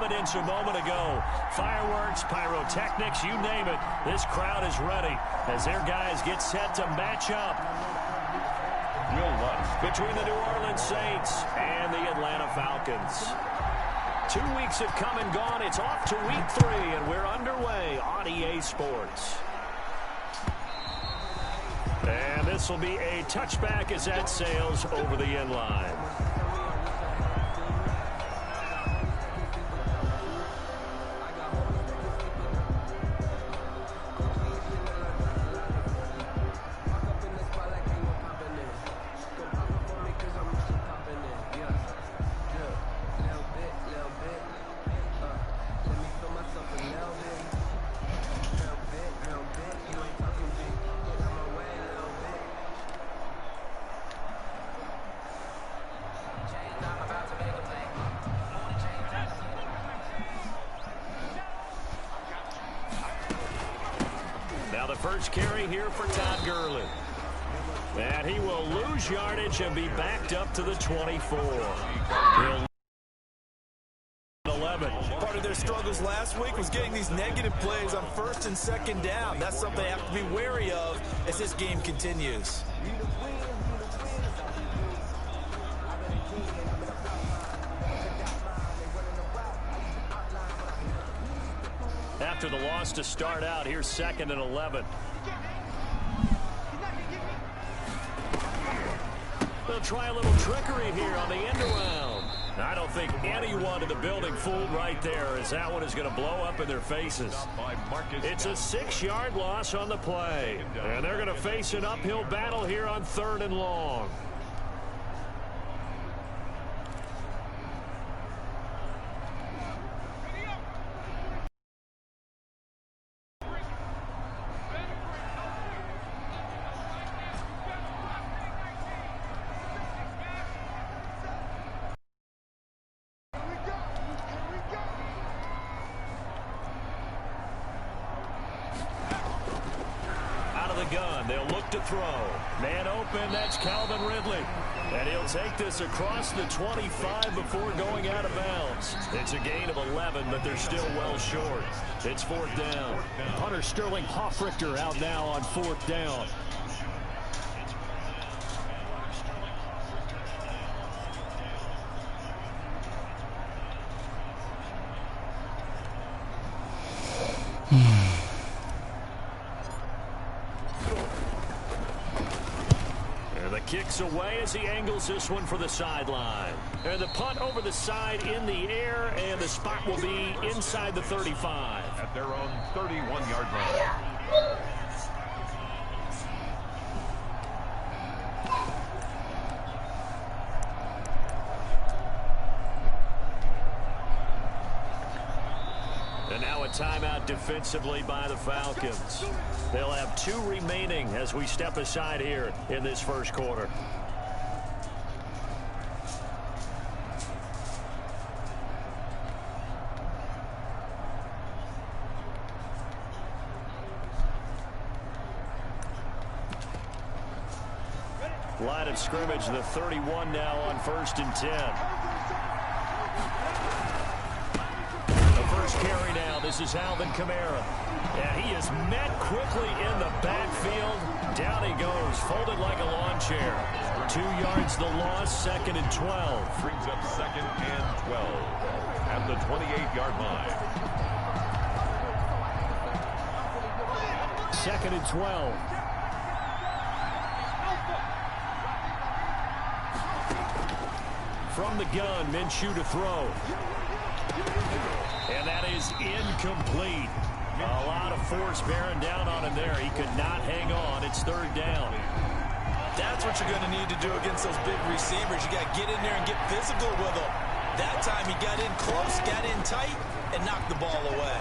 evidence a moment ago. Fireworks, pyrotechnics, you name it. This crowd is ready as their guys get set to match up between the New Orleans Saints and the Atlanta Falcons. 2 weeks have come and gone. It's off to week 3, and we're underway on EA Sports. And this will be a touchback as that sails over the end line. First carry here for Todd Gurley. And he will lose yardage and be backed up to the 24. 11. Part of their struggles last week was getting these negative plays on first and second down. That's something they have to be wary of as this game continues. After the loss to start out, here's 2nd and 11. They'll try a little trickery here on the end around. I don't think anyone in the building fooled right there, as that one is going to blow up in their faces. It's a 6-yard loss on the play, and they're going to face an uphill battle here on 3rd and long. Gun. They'll look to throw. Man open, that's Calvin Ridley. And he'll take this across the 25 before going out of bounds. It's a gain of 11, but they're still well short. It's 4th down. Punter Sterling Hoffrichter out now on 4th down. Kicks away as he angles this one for the sideline. And the punt over the side in the air, and the spot will be inside the 35. At their own 31-yard line. And now a timeout defensively by the Falcons. They'll have 2 remaining as we step aside here in this first quarter. Line of scrimmage, the 31 now on 1st and 10. First carry now. This is Alvin Kamara. And he is met quickly in the backfield. Down he goes, folded like a lawn chair. 2 yards the loss, 2nd and 12. Brings up 2nd and 12 at the 28-yard line. 2nd and 12. From the gun, Minshew to throw. And that is incomplete. A lot of force bearing down on him there. He could not hang on. It's 3rd down. That's what you're going to need to do against those big receivers. You got to get in there and get physical with them. That time he got in close, got in tight, and knocked the ball away.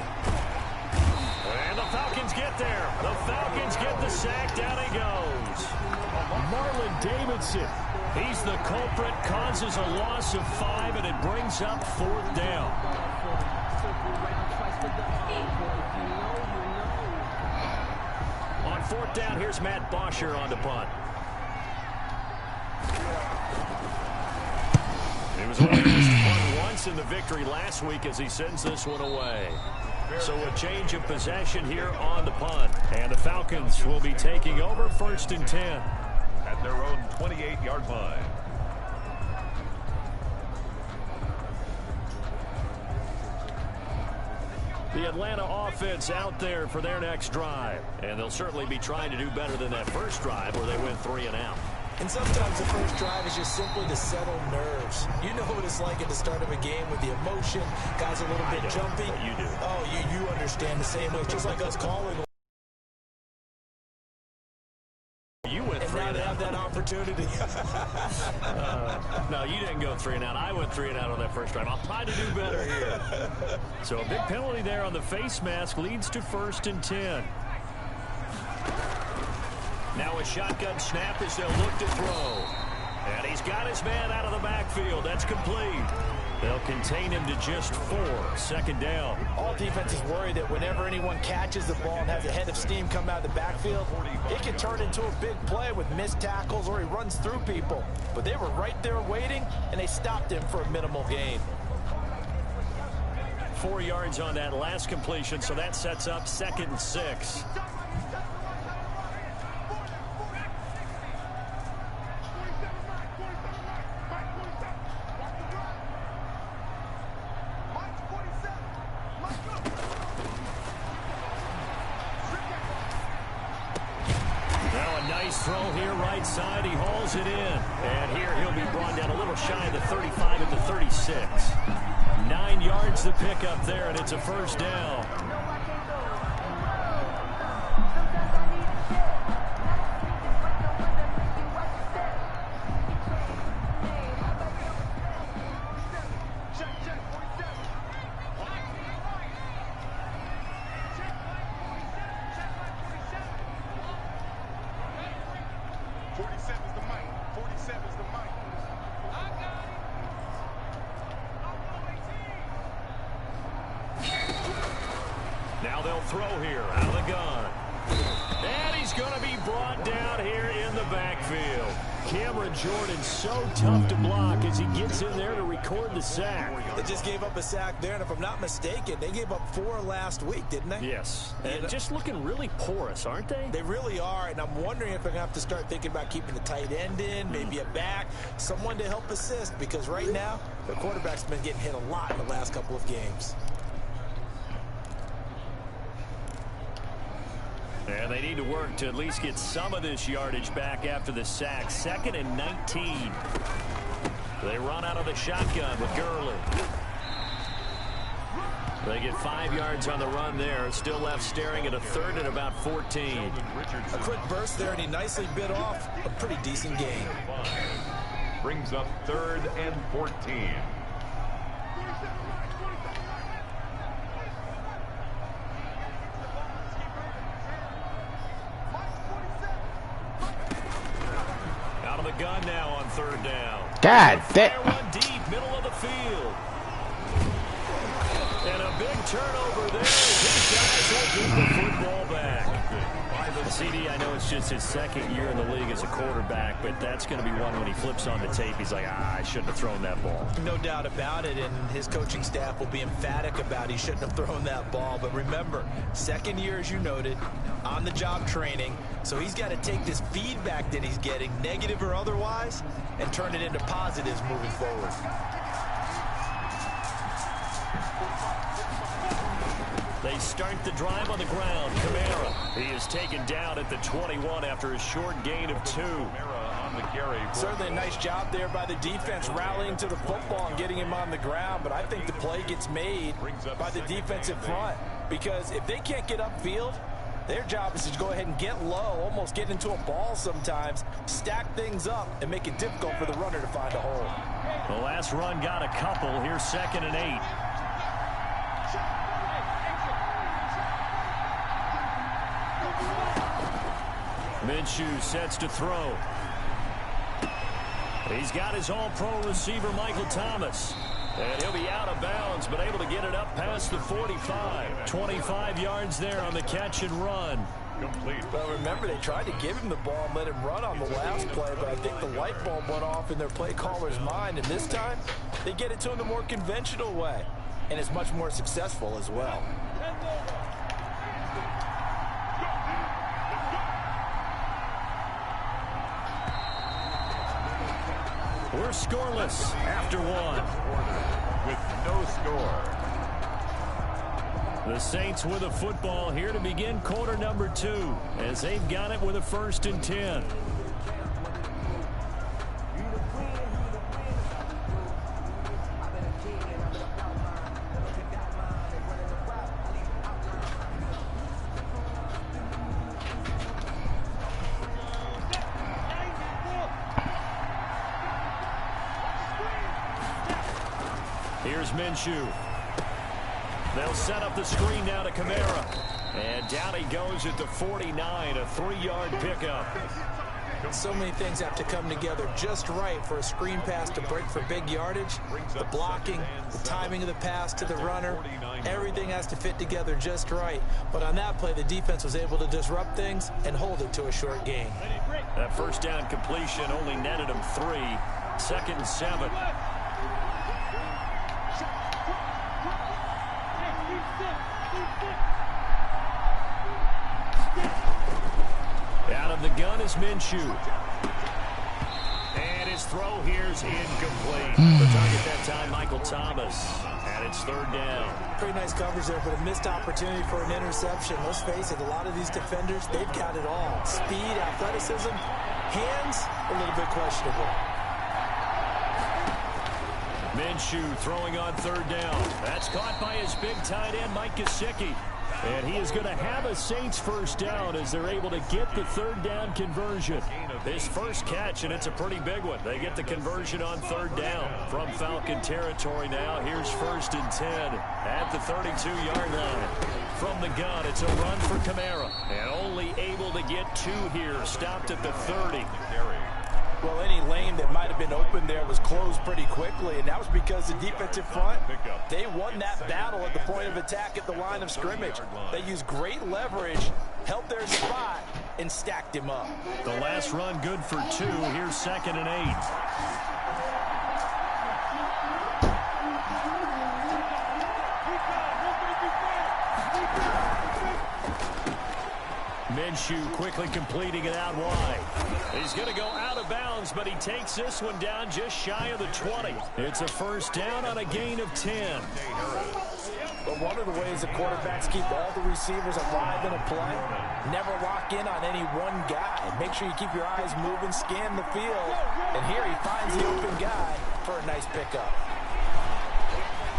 And the Falcons get there. The Falcons get the sack. Down he goes. Marlon Davidson. He's the culprit, causes a loss of 5, and it brings up 4th down. On 4th down, here's Matt Bosher on the punt. It was only punt once chasing the victory last week as he sends this one away. So a change of possession here on the punt. And the Falcons will be taking over 1st and 10. At their own 28-yard line. The Atlanta offense out there for their next drive. And they'll certainly be trying to do better than that first drive where they went 3 and out. And sometimes the first drive is just simply to settle nerves. You know what it's like at the start of a game with the emotion. Guys a little bit jumpy. You do. Oh, you understand the same way. It's just like us calling. You went 3 and out. Have that opportunity. No, you didn't go 3 and out. I went 3 and out on that first drive. I'll try to do better here. So a big penalty there on the face mask leads to 1st and 10. Now a shotgun snap as they'll look to throw. And he's got his man out of the backfield. That's complete. They'll contain him to just 4. 2nd down. All defenses worry that whenever anyone catches the ball and has a head of steam come out of the backfield, it can turn into a big play with missed tackles or he runs through people. But they were right there waiting, and they stopped him for a minimal gain. 4 yards on that last completion, so that sets up 2nd and 6. Throw here right side. He hauls it in. And here he'll be brought down a little shy of the 35 at the 36. 9 yards to pick up there, and it's a 1st down. Now they'll throw here out of the gun. And he's going to be brought down here in the backfield. Cameron Jordan so tough to block as he gets in there to record the sack. They just gave up a sack there, and if I'm not mistaken, they gave up 4 last week, didn't they? Yes. And just looking really porous, aren't they? They really are, and I'm wondering if they're going to have to start thinking about keeping the tight end in, maybe a back, someone to help assist, because right now, the quarterback's been getting hit a lot in the last couple of games. And they need to work to at least get some of this yardage back after the sack. 2nd and 19. They run out of the shotgun with Gurley. They get 5 yards on the run there. Still left staring at a 3rd and about 14. A quick burst there, and he nicely bit off a pretty decent gain. Brings up 3rd and 14. Gun now on 3rd down. God damn. One deep, middle of the field. And a big turnover there. These guys will get the football back. CD, I know it's just his 2nd year in the league as a quarterback, but that's going to be one when he flips on the tape. He's like, I shouldn't have thrown that ball. No doubt about it, and his coaching staff will be emphatic about he shouldn't have thrown that ball. But remember, 2nd year, as you noted, on-the-job training. So he's got to take this feedback that he's getting, negative or otherwise, and turn it into positives moving forward. They start the drive on the ground. Kamara. He is taken down at the 21 after a short gain of 2. On the carry. Certainly a nice job there by the defense rallying to the football and getting him on the ground, but I think the play gets made by the defensive front, because if they can't get upfield, their job is to go ahead and get low, almost get into a ball sometimes, stack things up, and make it difficult for the runner to find a hole. The last run got a couple. Here's 2nd and 8. Minshew sets to throw. He's got his all-pro receiver, Michael Thomas. And he'll be out of bounds, but able to get it up past the 45. 25 yards there on the catch and run. complete. Well, remember, they tried to give him the ball and let him run on the last play, but I think the light bulb went off in their play caller's mind, and this time they get it to him the more conventional way, and it's much more successful as well. We're scoreless after one. With no score. The Saints with a football here to begin quarter number 2 as they've got it with a 1st and 10. Here's Minshew. They'll set up the screen now to Kamara. And down he goes at the 49, a 3-yard pickup. So many things have to come together just right for a screen pass to break for big yardage. The blocking, the timing of the pass to the runner, everything has to fit together just right. But on that play, the defense was able to disrupt things and hold it to a short gain. That first down completion only netted him 3. 2nd and 7. Out of the gun is Minshew. And his throw here is incomplete. The target that time, Michael Thomas. And it's 3rd down. Pretty nice coverage there, but a missed opportunity for an interception. Let's face it, a lot of these defenders, they've got it all. Speed, athleticism, hands, a little bit questionable. Minshew throwing on 3rd down. That's caught by his big tight end, Mike Gesicki. And he is going to have a Saints 1st down as they're able to get the 3rd down conversion. His first catch, and it's a pretty big one. They get the conversion on 3rd down from Falcon territory now. Here's 1st and 10 at the 32-yard line. From the gun, it's a run for Kamara. And only able to get 2 here. Stopped at the 30. Well, any lane that might have been open there was closed pretty quickly, and that was because the defensive front, they won that battle at the point of attack at the line of scrimmage. They used great leverage, held their spot, and stacked him up. The last run good for 2. Here's 2nd and 8. Minshew quickly completing it out wide. He's going to go out of bounds, but he takes this one down just shy of the 20. It's a 1st down on a gain of 10. But one of the ways the quarterbacks keep all the receivers alive in a play, never lock in on any one guy. Make sure you keep your eyes moving, scan the field. And here he finds the open guy for a nice pickup.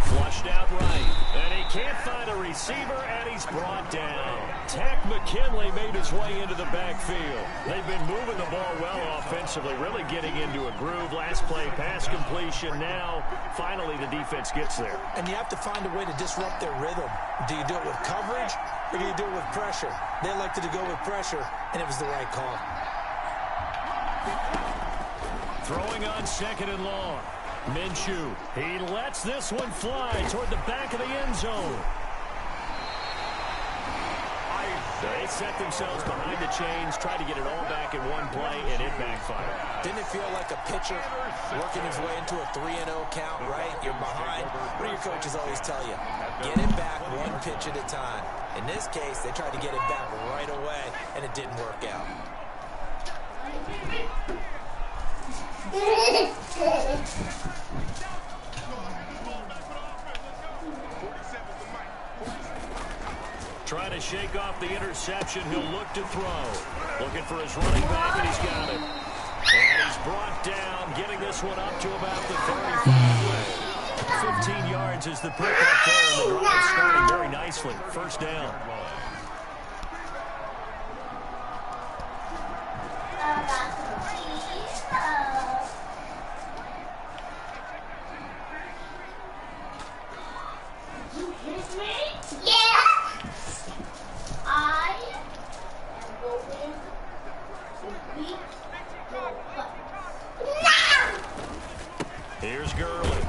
Flushed out right, and he can't find a receiver, and he's brought down. Takk McKinley made his way into the backfield. They've been moving the ball well offensively, really getting into a groove. Last play, pass completion. Now, finally, the defense gets there. And you have to find a way to disrupt their rhythm. Do you do it with coverage, or do you do it with pressure? They elected to go with pressure, and it was the right call. Throwing on 2nd and long. Minshew, he lets this one fly toward the back of the end zone. They set themselves behind the chains, tried to get it all back in one play, and it backfired. Didn't it feel like a pitcher working his way into a 3-0 count, right? You're behind. What do your coaches always tell you? Get it back one pitch at a time. In this case, they tried to get it back right away, and it didn't work out. Trying to shake off the interception. He'll look to throw. Looking for his running back, and he's got it. And he's brought down, getting this one up to about the 35. 15 yards is the pickup there, and the drive starting very nicely. 1st down. Here's Gurley.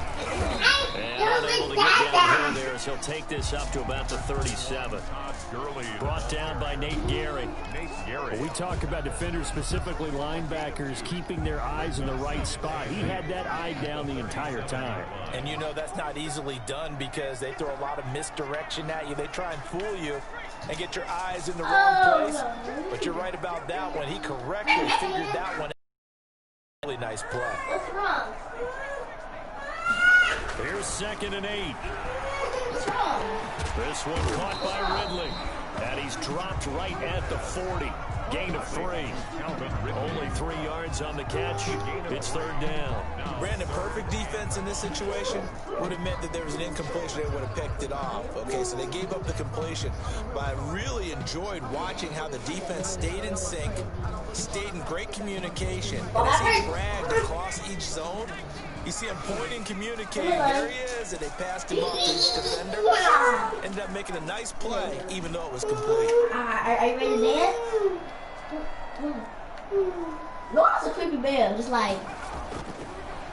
And unable to get downhill there as he'll they'll take this up to about the 37. Brought down by Nate Gehry. Well, we talk about defenders, specifically linebackers, keeping their eyes in the right spot. He had that eye down the entire time. And you know that's not easily done because they throw a lot of misdirection at you. They try and fool you and get your eyes in the wrong place. But you're right about that one. He correctly figured that one out. Really nice play. What's wrong? Here's 2nd and 8. What's wrong? This one caught by Ridley. And he's dropped right at the 40. Gain of 3. Only 3 yards on the catch. It's 3rd down. Brandon, perfect defense in this situation would have meant that there was an incompletion. They would have picked it off. Okay, so they gave up the completion. But I really enjoyed watching how the defense stayed in sync, stayed in great communication. And as he dragged across each zone, you see him pointing, communicating. There he is, and they passed him off to each defender. Ended up making a nice play, even though it was complete. Are you ready to dance? No, that's a creepy bear. Just like.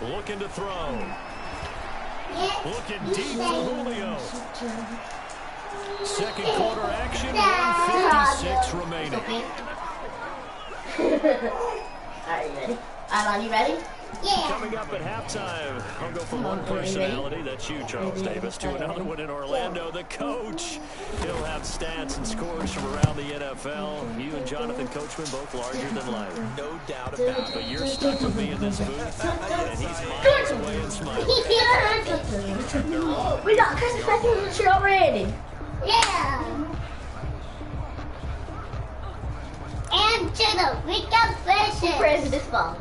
Looking to throw. Looking deep for Julio. 2nd quarter action, 1:56 remaining. Are you ready? Are you ready? Yeah. Coming up at halftime, I'll go from one personality, that's you, Charles Davis, to another one in Orlando, the coach. He'll have stats and scores from around the NFL. You and Jonathan Coachman both larger than life. No doubt about it. But you're stuck with me in this booth, and he's miles away and smiling. We got Christmas presents shit already. Yeah. And to the weekend version. Where's this phone?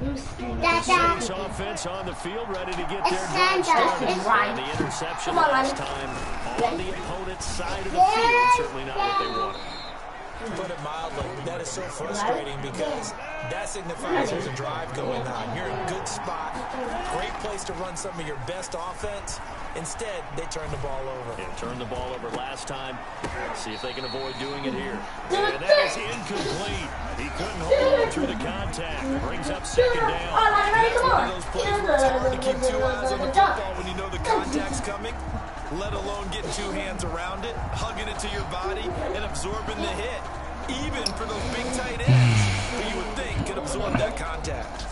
Saints offense on the field, ready to get their drive started. And the interception last time on the opponent's side of the field. Certainly not what they wanted. Put it mildly, that is so frustrating because that signifies there's a drive going on. You're in a good spot, great place to run some of your best offense. Instead, they turn the ball over. Yeah, turned the ball over last time. See if they can avoid doing it here. And that is incomplete. He couldn't hold on through the contact. Brings up 2nd down. That's one of those plays where it's hard to keep 2 eyes on the football when you know the contact's coming, let alone getting 2 hands around it, hugging it to your body, and absorbing the hit. Even for those big tight ends, who you would think could absorb that contact.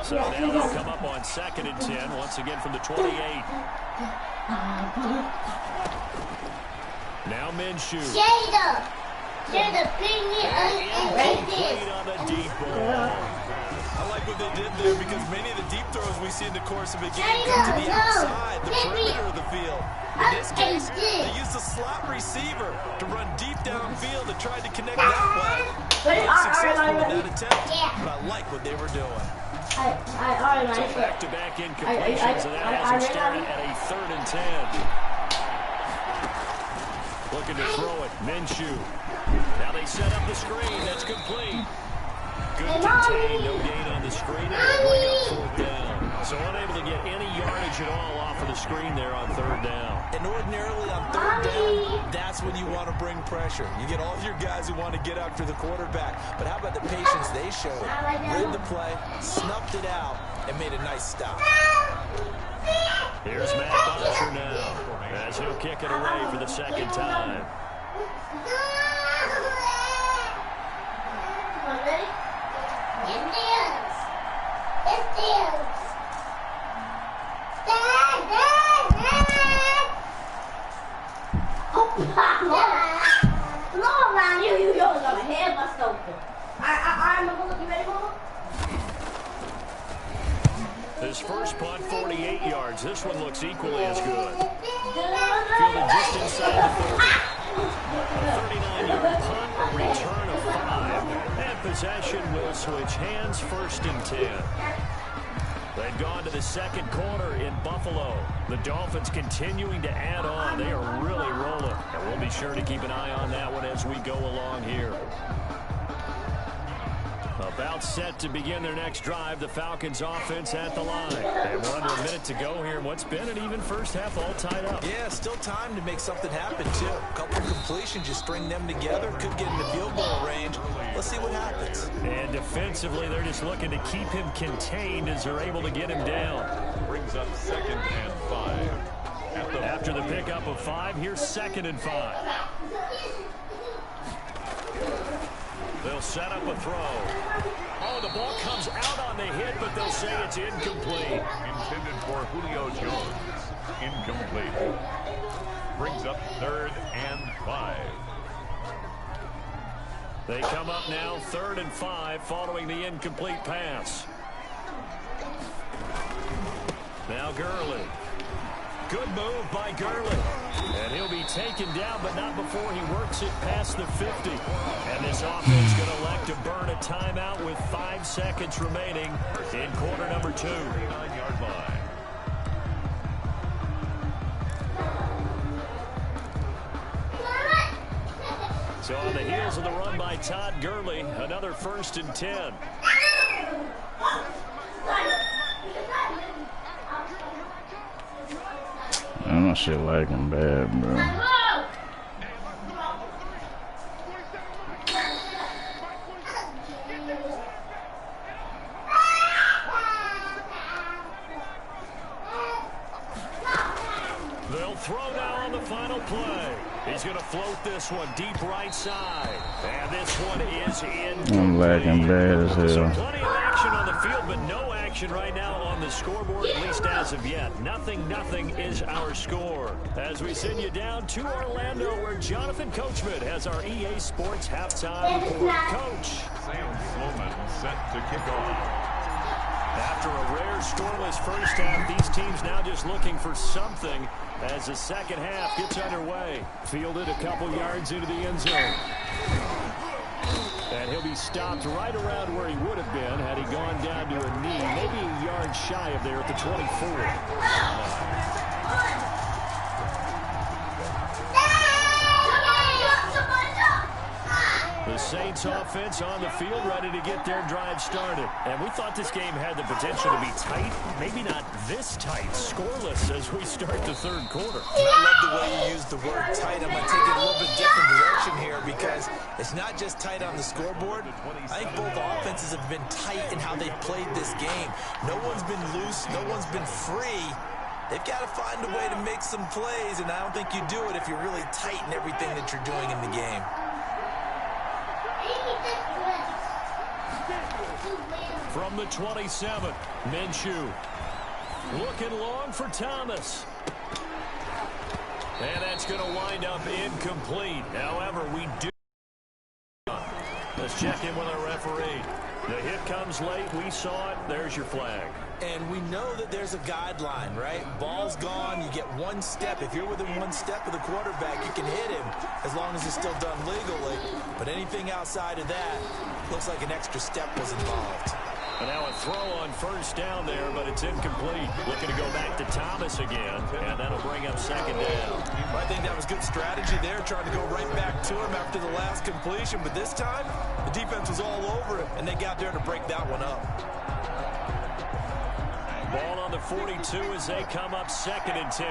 So now they'll come up on 2nd and 10, once again from the 28. Now Minshew. Incomplete on the deep ball. I like what they did there because many of the deep throws we see in the course of a game come to the outside, the perimeter of the field. In this case, they used a slot receiver to run deep downfield and tried to connect that way. They were successful in that attempt, but I like what they were doing. So back-to-back incompletions, and that has him started at a 3rd and 10. Looking to throw it, Minshew. Now they set up the screen, that's complete. Good contain, no gain on the screen, and they'll bring up 4th down. So unable to get any yardage at all off of the screen there on 3rd down. And ordinarily on 3rd down, that's when you want to bring pressure. You get all of your guys who want to get after the quarterback. But how about the patience they showed? Read the play, snuffed it out, and made a nice stop. Here's Matt Bosher now, as he'll kick it away for the 2nd time. His first punt, 48 yards. This one looks equally as good. Fielded just inside the 30. A 39-yard punt, a return of 5. And possession will switch hands, 1st and 10. They've gone to the 2nd quarter in Buffalo. The Dolphins continuing to add on. They are really rolling. And we'll be sure to keep an eye on that one as we go along here. About set to begin their next drive. The Falcons offense at the line. And we're under a minute to go here in what's been an even first half, all tied up. Yeah, still time to make something happen, too. A couple completions, just string them together. Could get into field goal range. Let's see what happens. And defensively, they're just looking to keep him contained as they're able to get him down. Brings up 2nd and 5. After the pickup of 5, here's 2nd and 5. They'll set up a throw. Oh, the ball comes out on the hit, but they'll say it's incomplete. Intended for Julio Jones. Incomplete. Brings up 3rd and 5. They come up now 3rd and 5 following the incomplete pass. Now Gurley. Good move by Gurley. And he'll be taken down, but not before he works it past the 50. And this offense going to elect to burn a timeout with 5 seconds remaining in quarter number 2. 39-yard line. So on the heels of the run by Todd Gurley, another 1st and 10. My shit lagging bad, bro. They'll throw now on the final play. He's going to float this one deep right side. And this one is in. I'm lagging bad as hell. So plenty of action on the field, but no action right now on the scoreboard, at least as of yet. Nothing is our score. As we send you down to Orlando, where Jonathan Coachman has our EA Sports halftime report. Coach. Sam Sloman set to kick off. After a rare scoreless first half, these teams now just looking for something as the second half gets underway. Fielded a couple yards into the end zone. And he'll be stopped right around where he would have been had he gone down to a knee, maybe a yard shy of there at the 24. The Saints offense on the field ready to get their drive started. And we thought this game had the potential to be tight, maybe not this tight, scoreless as we start the 3rd quarter. I love the way you use the word tight. I'm going to take it a little bit different direction here because it's not just tight on the scoreboard. I think both offenses have been tight in how they've played this game. No one's been loose. No one's been free. They've got to find a way to make some plays, and I don't think you do it if you're really tight in everything that you're doing in the game. From the 27, Minshew. Looking long for Thomas. And that's going to wind up incomplete. However, we do. Let's check in with our referee. The hit comes late. We saw it. There's your flag. And we know that there's a guideline, right? Ball's gone. You get 1 step. If you're within 1 step of the quarterback, you can hit him as long as it's still done legally. But anything outside of that, looks like an extra step was involved. And now a throw on first down there, but it's incomplete. Looking to go back to Thomas again, and that'll bring up 2nd down. I think that was good strategy there, trying to go right back to him after the last completion. But this time, the defense was all over him, and they got there to break that one up. Ball on the 42 as they come up 2nd and 10.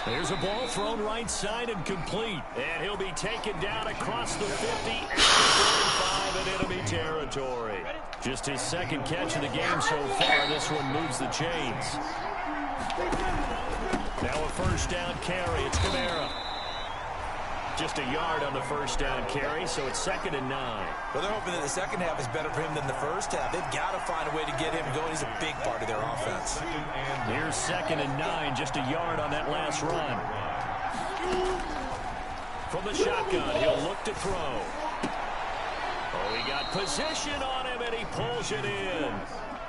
There's a ball thrown right side and complete. And he'll be taken down across the 50 at the 45 in enemy territory. Just his 2nd catch of the game so far. This one moves the chains. Now a first down carry. It's Kamara. Just a yard on the first down carry, so it's 2nd and 9. Well, they're hoping that the second half is better for him than the first half. They've got to find a way to get him going. He's a big part of their offense. Here's 2nd and 9, just a yard on that last run. From the shotgun, he'll look to throw. Oh, he got position on him, and he pulls it in.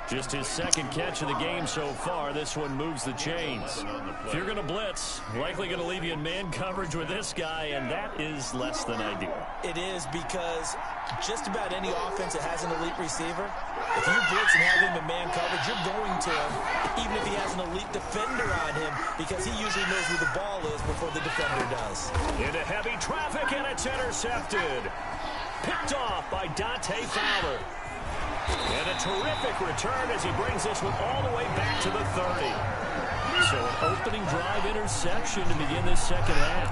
Just his 2nd catch of the game so far. This one moves the chains. If you're going to blitz, likely going to leave you in man coverage with this guy, and that is less than ideal. It is, because just about any offense that has an elite receiver, if you blitz and have him in man coverage, you're going to even if he has an elite defender on him, because he usually knows where the ball is before the defender does. Into heavy traffic, and it's intercepted. Picked off by Dante Fowler. And a terrific return as he brings this one all the way back to the 30. So an opening drive interception to begin this second half.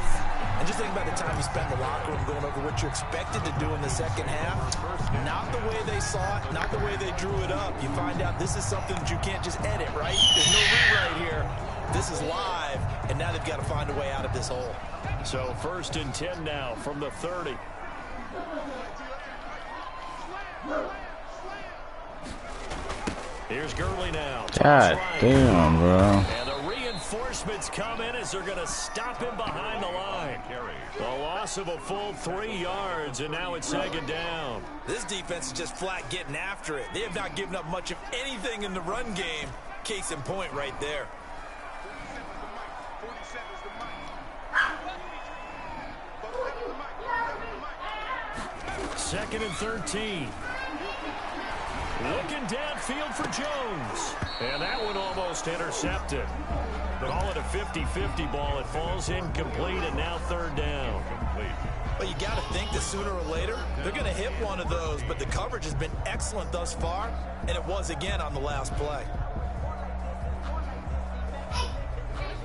And just think about the time you spent in the locker room going over what you're expected to do in the second half. Not the way they saw it, not the way they drew it up. You find out this is something that you can't just edit, right? There's no rewrite here. This is live, and now they've got to find a way out of this hole. So 1st and 10 now from the 30. Here's Gurley now. God damn, bro. And the reinforcements come in as they're going to stop him behind the line. The loss of a full 3 yards, and now it's 2nd down. This defense is just flat getting after it. They have not given up much of anything in the run game. Case in point right there. Second and 13. Looking downfield for Jones. And that one almost intercepted. Call it a 50-50 ball. It falls incomplete, and now 3rd down. Well, you got to think that sooner or later they're going to hit one of those, but the coverage has been excellent thus far, and it was again on the last play.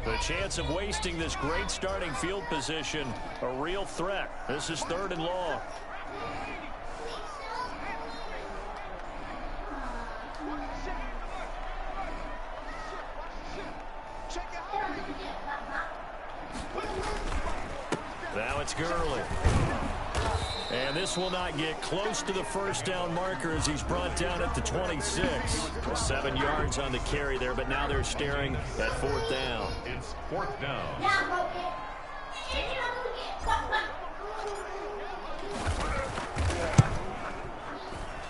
The chance of wasting this great starting field position, a real threat. This is 3rd and long. Now it's Gurley. And this will not get close to the 1st down marker as he's brought down at the 26. 7 yards on the carry there, but now they're staring at 4th down. It's 4th down.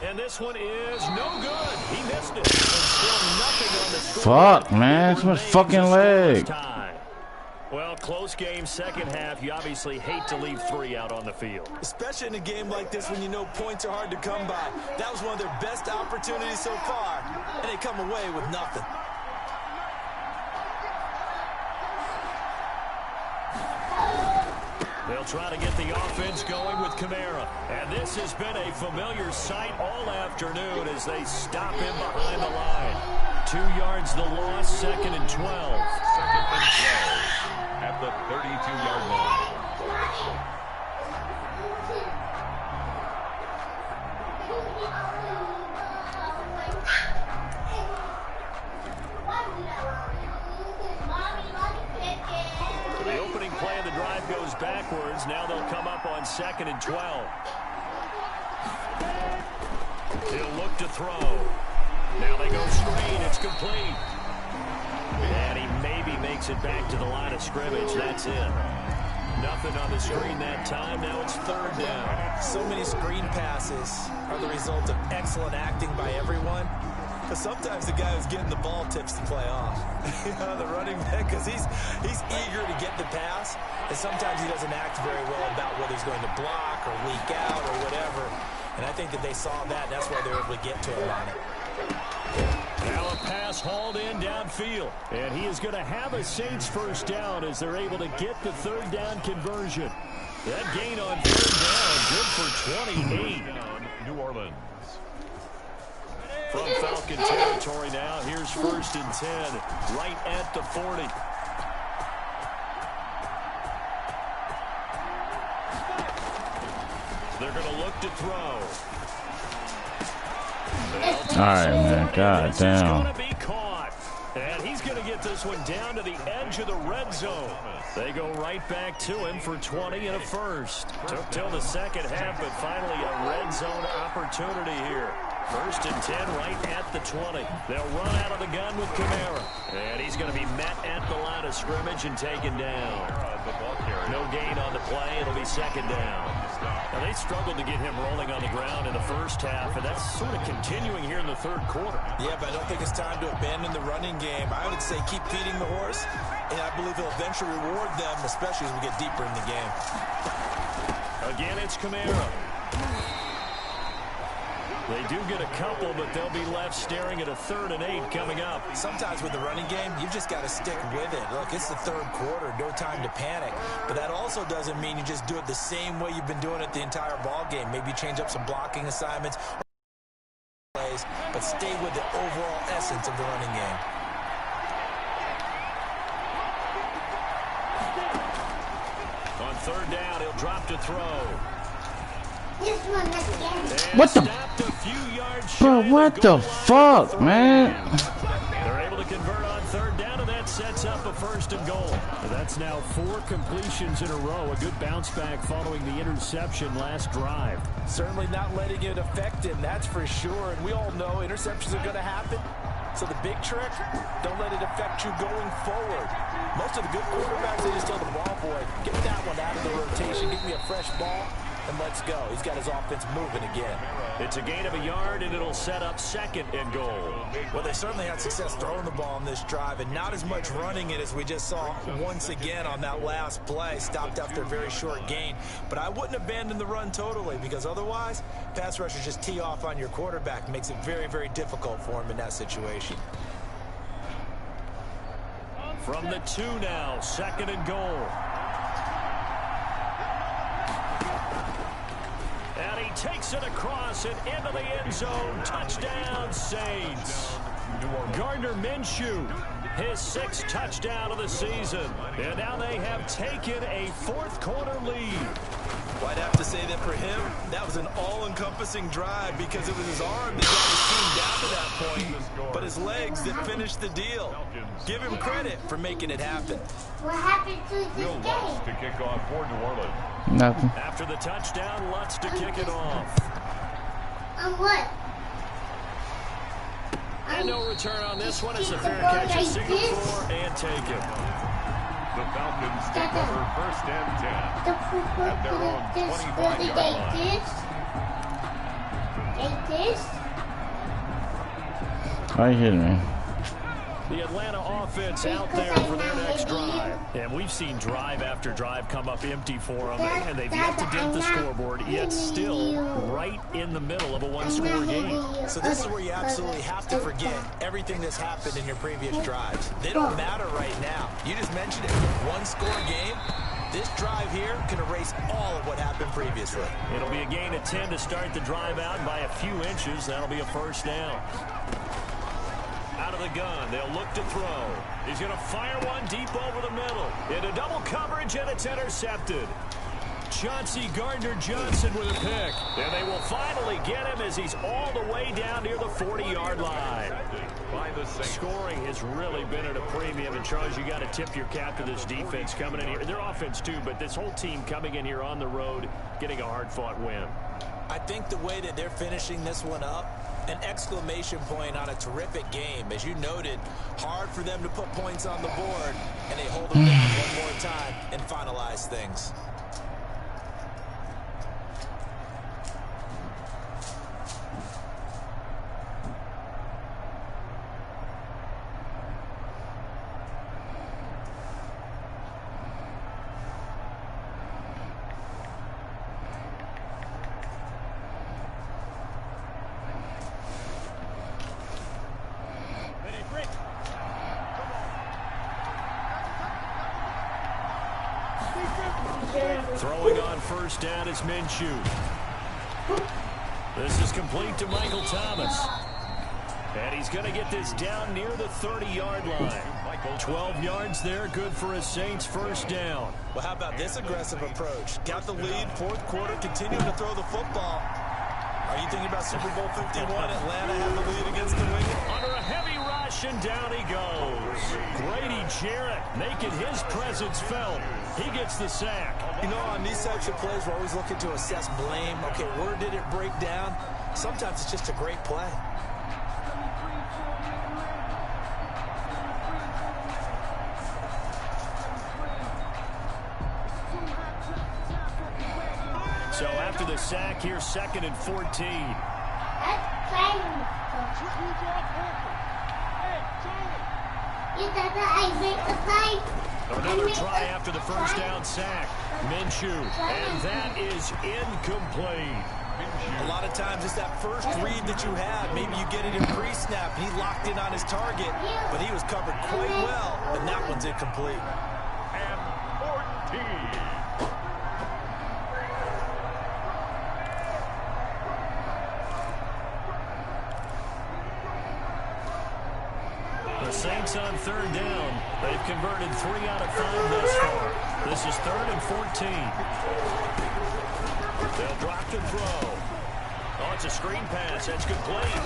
And this one is no good. He missed it. And still nothing on the score. Fuck, man. So much fucking leg. Well, close game, second half. You obviously hate to leave 3 out on the field. Especially in a game like this when you know points are hard to come by. That was one of their best opportunities so far, and they come away with nothing. They'll try to get the offense going with Kamara. And this has been a familiar sight all afternoon as they stop him behind the line. 2 yards the loss, 2nd and 12. 2nd and 12 at the 32-yard line. The opening play of the drive goes backwards. Now they'll come up on 2nd and 12. He'll look to throw. Now they go screen. It's complete. And he maybe makes it back to the line of scrimmage. That's it. Nothing on the screen that time. Now it's 3rd down. So many screen passes are the result of excellent acting by everyone. Because sometimes the guy who's getting the ball tips the play off. You know, the running back, because he's eager to get the pass, and sometimes he doesn't act very well about whether he's going to block or leak out or whatever. And I think that they saw that, and that's why they were able to get to him on it. Now a pass hauled in downfield. And he is going to have a Saints 1st down as they're able to get the 3rd down conversion. That gain on 3rd down, good for 28. New Orleans. From Falcon territory now, here's 1st and 10, right at the 40. They're going to look to throw. All right, man. God damn. Going to be caught. And he's going to get this one down to the edge of the red zone. They go right back to him for 20 and a 1st. Took till the second half, but finally a red zone opportunity here. 1st and 10 right at the 20. They'll run out of the gun with Kamara. And he's going to be met at the line of scrimmage and taken down. No gain on the play. It'll be 2nd down. Now, they struggled to get him rolling on the ground in the 1st half, and that's sort of continuing here in the 3rd quarter. Yeah, but I don't think it's time to abandon the running game. I would say keep feeding the horse, and I believe he'll eventually reward them, especially as we get deeper in the game. Again, it's Kamara. They do get a couple, but they'll be left staring at a 3rd and 8 coming up. Sometimes with the running game, you've just got to stick with it. Look, it's the 3rd quarter, no time to panic. But that also doesn't mean you just do it the same way you've been doing it the entire ball game. Maybe change up some blocking assignments, plays, but stay with the overall essence of the running game. On 3rd down, he'll drop to throw. What the? Bro, what the fuck, man? They're able to convert on 3rd down, and that sets up a 1st and goal. That's now 4 completions in a row. A good bounce back following the interception last drive. Certainly not letting it affect him, that's for sure. And we all know interceptions are going to happen. So the big trick, don't let it affect you going forward. Most of the good quarterbacks, they just tell the ball boy, get that one out of the rotation, give me a fresh ball, and let's go. He's got his offense moving again. It's a gain of a yard, and it'll set up 2nd and goal. Well, they certainly had success throwing the ball on this drive, and not as much running it as we just saw once again on that last play. Stopped after a very short gain. But I wouldn't abandon the run totally, because otherwise, pass rushers just tee off on your quarterback. Makes it very, very difficult for him in that situation. From the 2 now, 2nd and goal. And he takes it across and into the end zone. Touchdown, Saints. Gardner Minshew, his 6th touchdown of the season. And now they have taken a 4th quarter lead. Well, I'd have to say that for him, that was an all-encompassing drive because it was his arm that got his team down to that point, but his legs that finished the deal. Give him credit for making it happen. What happened to this Will game? Lutz to kick off for New Orleans. Nothing. After the touchdown, Lutz to kick it off. What? And no return on this one. It's a fair catch, a single for and take it. The Falcons take over 1st and 10. The At their own 25-yard line. Take this. Are you kidding me? The Atlanta offense out there for their next drive. And we've seen drive after drive come up empty for them, and they've yet to dent the scoreboard, yet still right in the middle of a one-score game. So this is where you absolutely have to forget everything that's happened in your previous drives. They don't matter right now. You just mentioned it. One-score game. This drive here can erase all of what happened previously. It'll be a gain of 10 to start the drive out by a few inches. That'll be a 1st down. Out of the gun, they'll look to throw. He's going to fire one deep over the middle. Into double coverage, and it's intercepted. Chauncey Gardner-Johnson with a pick. And they will finally get him as he's all the way down near the 40-yard line. Scoring has really been at a premium. And, Charles, you got to tip your cap to this defense coming in here. Their offense, too, but this whole team coming in here on the road, getting a hard-fought win. I think the way that they're finishing this one up, an exclamation point on a terrific game. As you noted, hard for them to put points on the board, and they hold them down one more time and finalize things. Throwing on 1st down is Minshew. This is complete to Michael Thomas. And he's going to get this down near the 30-yard line. 12 yards there, good for a Saints 1st down. Well, how about this aggressive approach? Got the lead, 4th quarter, continuing to throw the football. Are you thinking about Super Bowl 51? Atlanta had the lead against the Wings. Under a heavy rush, and down he goes. Grady Jarrett making his presence felt. He gets the sack. You know, on these types of plays, we're always looking to assess blame. Okay, where did it break down? Sometimes it's just a great play. So after the sack, here's 2nd and 14. Another try after the 1st down sack. Minshew, and that is incomplete. A lot of times it's that first read that you have. Maybe you get it in pre-snap, and he locked in on his target, but he was covered quite well, and that one's incomplete. And 14. The Saints on third down. They've converted 3 out of 5 thus far. This is 3rd and 14. They'll drop the throw. Oh, it's a screen pass. That's complete.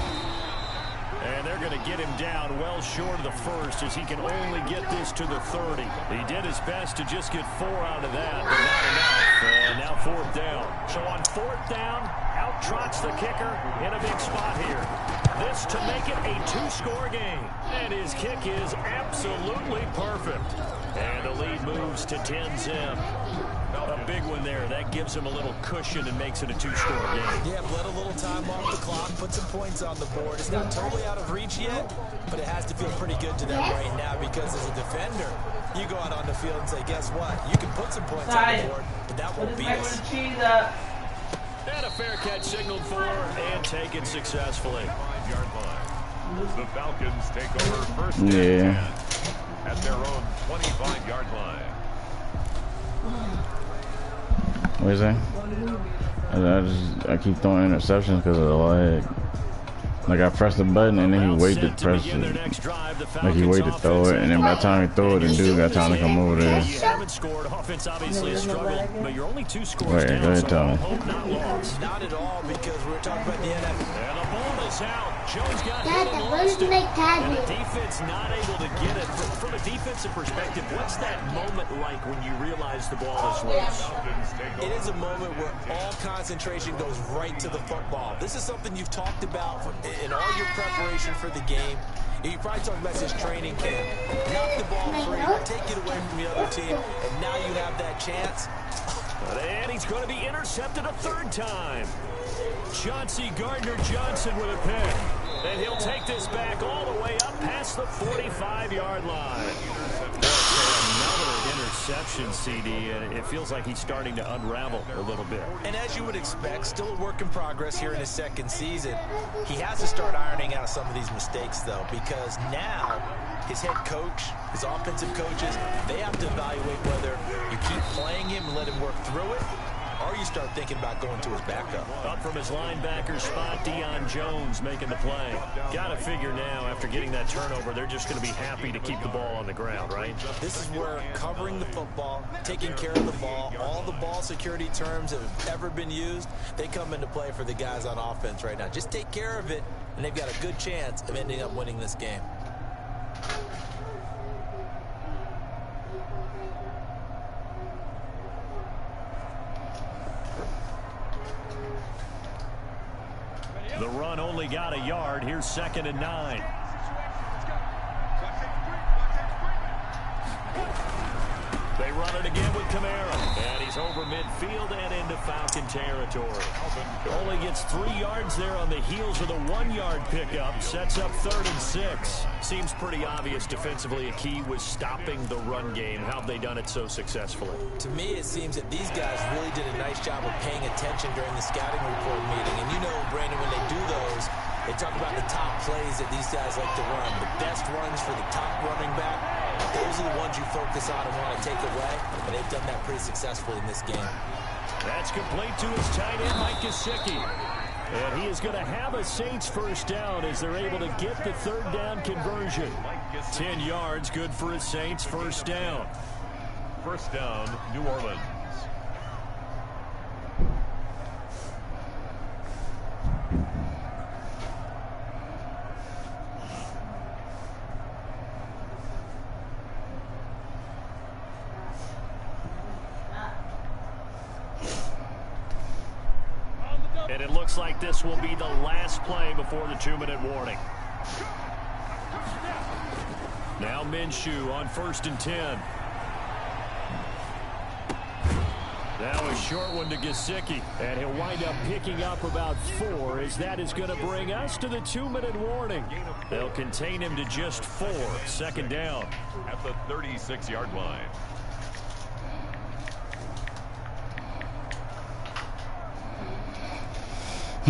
And they're going to get him down well short of the first as he can only get this to the 30. He did his best to just get 4 out of that, but not enough. And now 4th down. So on 4th down, out trots the kicker in a big spot here. This to make it a 2-score game. And his kick is absolutely perfect. And the lead moves to 10-zip. A big one there. That gives him a little cushion and makes it a 2-score game. Yeah, let a little time off the clock, put some points on the board. It's not totally out of reach yet, but it has to feel pretty good to them right now because as a defender, you go out on the field and say, guess what? You can put some points on the board, but that won't beat us. And a fair catch signaled for and taken successfully. 5-yard line. The Falcons take over first and 10 at their own 25-yard line. What is that? I keep throwing interceptions because of the leg. Like I press the button and then he waited to press it. Like he waited to throw it, and then by the time he throw it, the dude got time to come over there. You haven't scored. Offense obviously a struggle, but you're only 2 scores Wait, down, go ahead, so tell me. hope not lost. Not at all, because we're talking about the NFL. And the ball is out. Jones got hit Dad, and what lost did it. they tag And me? the defense not able to get it. From a defensive perspective, what's that moment like when you realize the ball is loose? It is a moment where all concentration goes right to the football. This is something you've talked about in all your preparation for the game. You probably talked about this training camp. Knock the ball free, take it away from the other team, and now you have that chance. And he's going to be intercepted a 3rd time. Chauncey Gardner-Johnson with a pick. And he'll take this back all the way up past the 45-yard line. Another interception, CD, and it feels like he's starting to unravel a little bit. And as you would expect, still a work in progress here in his 2nd season. He has to start ironing out some of these mistakes, though, because now his head coach, his offensive coaches, they have to evaluate whether you keep playing him and let him work through it, or you start thinking about going to his backup. Up from his linebacker spot, Deion Jones making the play. Got to figure now, after getting that turnover, they're just going to be happy to keep the ball on the ground, right? This is where covering the football, taking care of the ball, all the ball security terms that have ever been used, they come into play for the guys on offense right now. Just take care of it, and they've got a good chance of ending up winning this game. The run only got a yard. Here's 2nd and 9. They run it again with Kamara. And he's over midfield and into Falcon territory. Only gets 3 yards there on the heels of the 1-yard pickup. Sets up 3rd and 6. Seems pretty obvious defensively a key was stopping the run game. How have they done it so successfully? To me, it seems that these guys really did a nice job of paying attention during the scouting report meeting. And you know, Brandon, when they do those, they talk about the top plays that these guys like to run. The best runs for the top running back. Those are the ones you focus on and want to take away. And they've done that pretty successfully in this game. That's complete to his tight end, Mike Gesicki. And he is going to have a Saints 1st down as they're able to get the 3rd down conversion. 10 yards, good for a Saints 1st down. 1st down, New Orleans. And it looks like this will be the last play before the 2-minute warning. Now Minshew on 1st and 10. Now a short one to Gesicki. And he'll wind up picking up about 4 as that is going to bring us to the 2-minute warning. They'll contain him to just 4. 2nd down. At the 36-yard line. So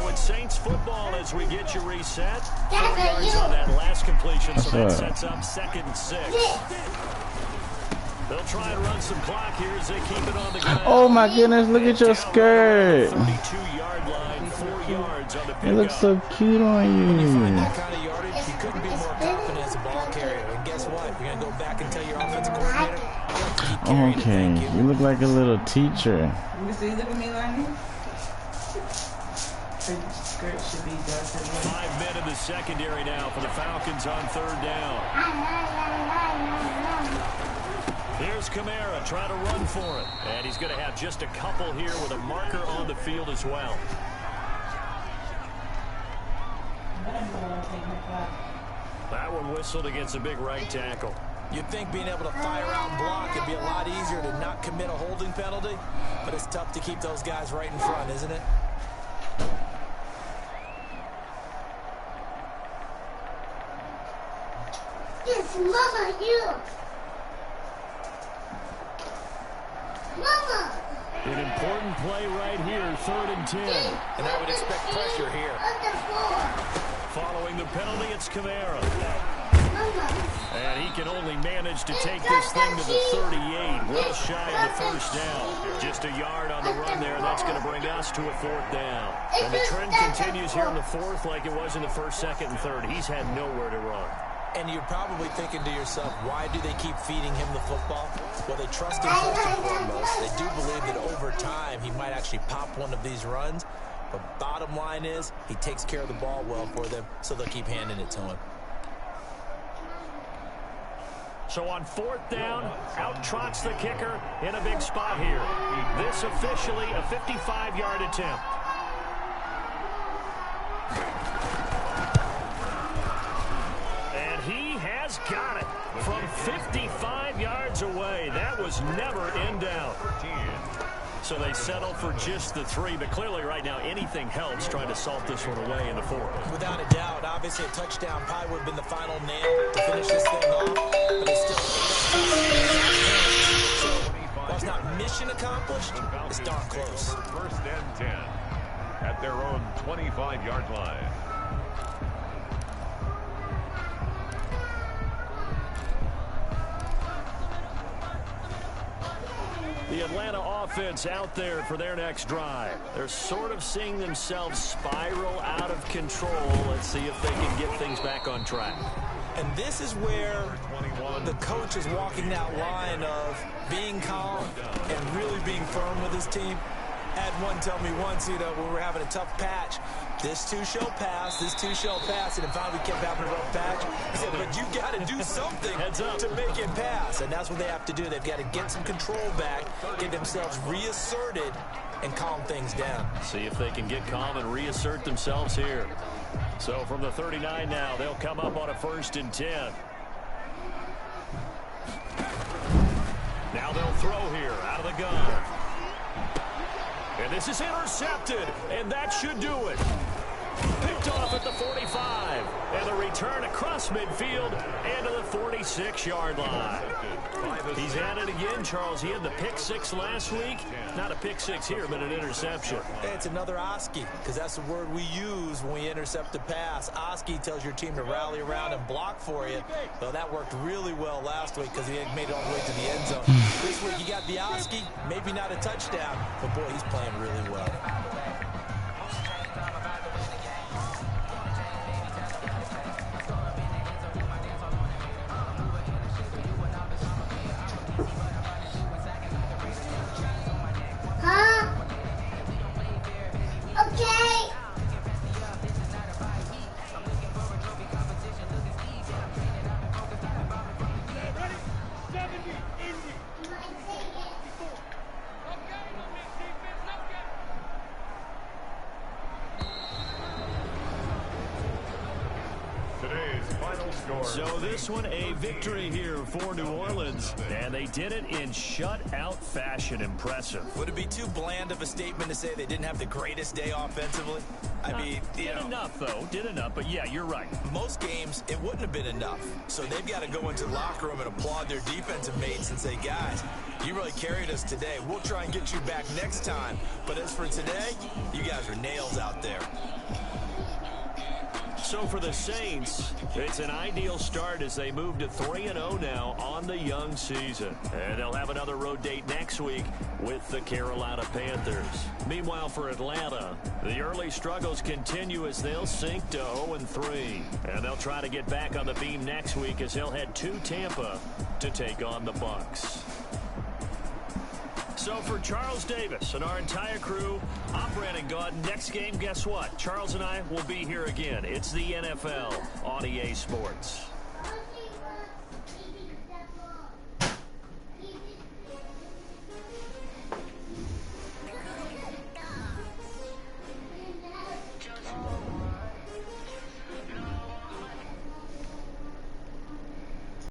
it's Saints football as we get you reset. 4 yards on that last completion, so that sets up 2nd and 6. They'll try and run some clock here as they keep it on the ground. Oh my goodness, look at your skirt. 32-yard line, 4 yards on the pickup. It looks so cute on you. That kind of yardage, you couldn't be more confident as a ball carrier. And guess what? You're going to go back and tell your offensive coordinator. Okay, you look like a little teacher. You see, look at me, Lonnie. Skirt should be done. 5 men in the secondary now for the Falcons on 3rd down. Here's Kamara trying to run for it. And he's going to have just a couple here with a marker on the field as well. That one whistled against a big right tackle. You'd think being able to fire out and block would be a lot easier to not commit a holding penalty, but it's tough to keep those guys right in front, isn't it? Yes, Mama, you. Mama. An important play right here, 3rd and 10. And I would expect pressure here. Following the penalty, it's Kamara. Mama. And he can only manage to take this thing to the 38, well shy of the 1st down. Just a yard on the run there, and that's going to bring us to a 4th down. And the trend continues here in the 4th like it was in the 1st, 2nd, and 3rd. He's had nowhere to run. And you're probably thinking to yourself, why do they keep feeding him the football? Well, they trust him first and foremost. They do believe that over time he might actually pop one of these runs. But bottom line is, he takes care of the ball well for them, so they'll keep handing it to him. So on 4th down, out trots the kicker in a big spot here. This officially a 55-yard attempt. And he has got it from 55 yards away. That was never in doubt. So they settle for just the 3, but clearly right now anything helps trying to salt this one away in the 4th. Without a doubt, obviously a touchdown probably would have been the final nail to finish this thing off, but it's still so while it's not mission accomplished, it's darn close. 1st and 10 at their own 25-yard line. The Atlanta offense out there for their next drive. They're sort of seeing themselves spiral out of control. Let's see if they can get things back on track. And this is where the coach is walking that line of being calm and really being firm with his team. Had one tell me once, when we were having a tough patch, this too shall pass, this too shall pass, and finally we kept having a rough patch. He said, but you got to do something to make it pass, and that's what they have to do. They've got to get some control back, get themselves reasserted, and calm things down. See if they can get calm and reassert themselves here. So from the 39 now, they'll come up on a 1st and 10. Now they'll throw here out of the gun. And this is intercepted, and that should do it. Picked off at the 45, and the return across midfield and to the 46-yard line. He's at it again, Charles. He had the pick 6 last week. Not a pick 6 here, but an interception. It's another Oski, because that's the word we use when we intercept a pass. Oski tells your team to rally around and block for you. Well, that worked really well last week because he had made it all the way to the end zone. This week, you got the Oski, maybe not a touchdown, but boy, he's playing really well. score. So this one a victory here for New Orleans, and they did it in shutout fashion. Impressive. Would it be too bland of a statement to say they didn't have the greatest day offensively? I mean, did enough, though. Did enough, but yeah, you're right. Most games, it wouldn't have been enough. So they've got to go into the locker room and applaud their defensive mates and say, guys, you really carried us today. We'll try and get you back next time. But as for today, you guys are nails out there. So for the Saints, it's an ideal start as they move to 3-0 now on the young season. And they'll have another road date next week with the Carolina Panthers. Meanwhile, for Atlanta, the early struggles continue as they'll sink to 0-3. And they'll try to get back on the beam next week as they'll head to Tampa to take on the Bucs. So for Charles Davis and our entire crew, I'm Brandon Gaudin. Next game, guess what? Charles and I will be here again. It's the NFL on EA Sports.